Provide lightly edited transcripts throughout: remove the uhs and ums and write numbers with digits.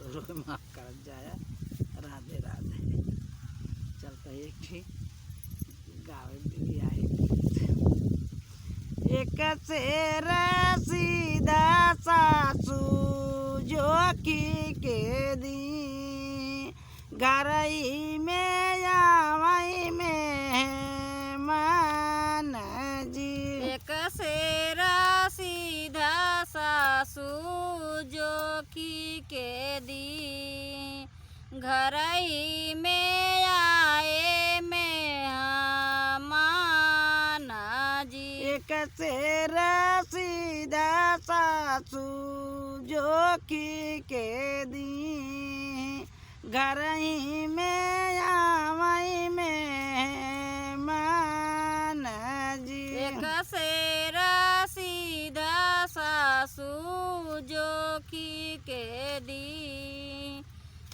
तो माफ कर जाया। राधे राधे। चलता एक थी गावे भी आए एक सेरा सीधा सासू जो के दी गरई में आवई में मान जी। एक सेरा सीधा सासू जो के दी घरई में आए में मान जी। एक सेरा सीधा सासू जो के दी घरई में आवई में मान जी। एक सेरा सीधा सासू जो के दी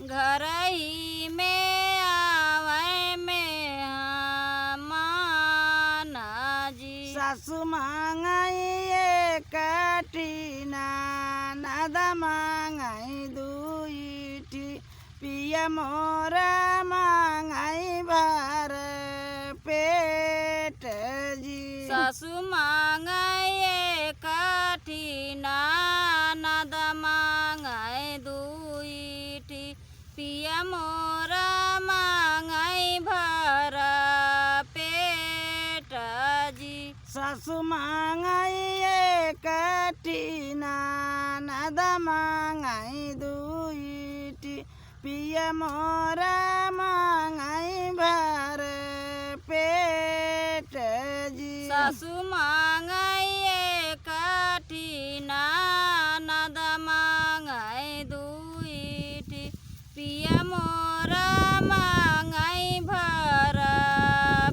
घरई में आवे में मान जी। सासू मांगाई एक टीना नद मांगाई दुईटी पिया मोरा मांगाई भर पेट जी। सासू मांगाए काठीना नद मांगाए दुईटी पिया मोरा मांगाई भर पेट जी। सासू मांगाई एक टीना नद मांगाई दुईटी पिया मोरा मांगाई भर पेट जी। सासू मांगाए काठीना नद मांगाए दुईटी पिया मोरा मांगाई भर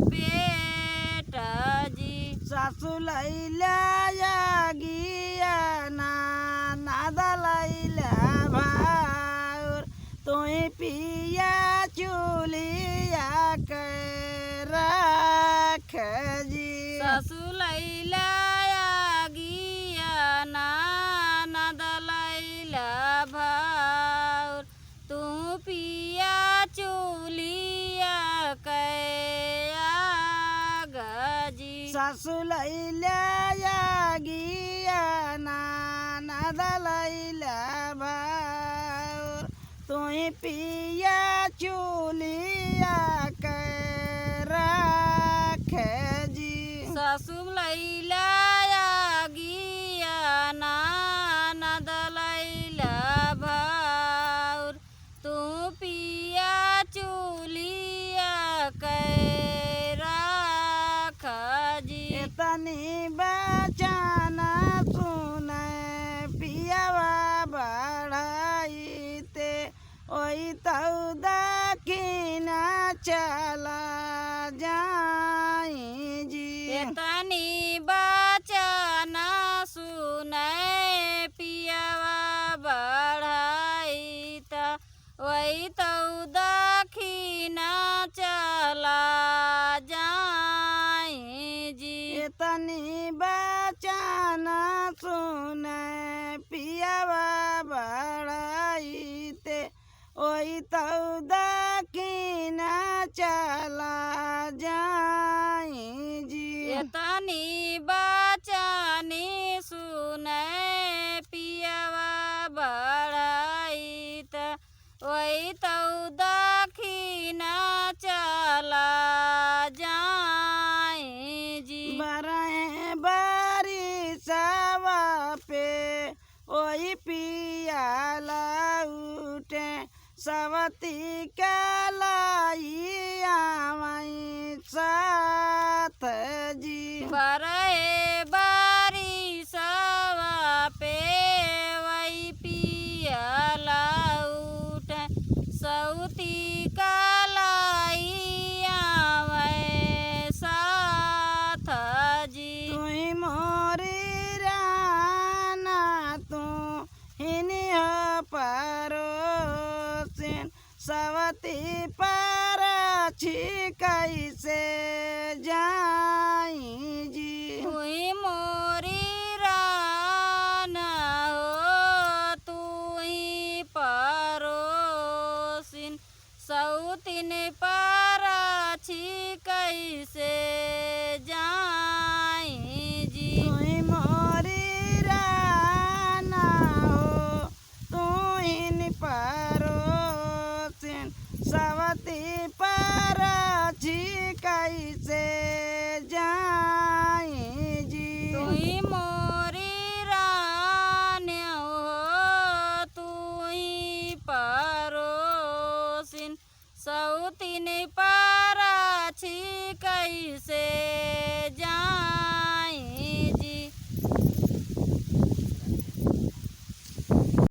पेट जी। सासू लैला गिया नाद लैला भाउर तुई पिया चुलिया के रख जी। सासू लैला गिया नद लैला भाउर तू पिया चुलिया कया गजी। सासू लैला गिया नाद लैला भाउर तुई पिया चुलिया के रख जी। सासू लैला गिया नद लैला भाउर तू पिया चुलिया कैरा जी। इतनी बचान सुने पियावा बढ़ाई ते ओई तौ दखिना चला जाई जी। तनी बचन सुनै पियावा बढ़ाई त वही तो दखिना चला जाई जी। इतनी बचान सुने पियावा बढ़ाई ते ओई तौ दखिना चला जाई जी। तनी बचनी सुनै पियावा बढ़ाई त वही तो दखिना चला जाई जी। बरहे बारी सवा पे ओई पियाला उठे सवती कलाई आवई साथ जी। बरहे बारी सवा पे वही पियाला उठ सौती कलाई आवे साथ जी। तुई मोरी राना तू हिनी हो परोसिन सवती पर कैसे जाई जी। तुई मोरी राना हो तू ही परो कैसे जाई जी। तुही मोरी रानी हो तुही परोसिन सौतीन पाराछी कैसे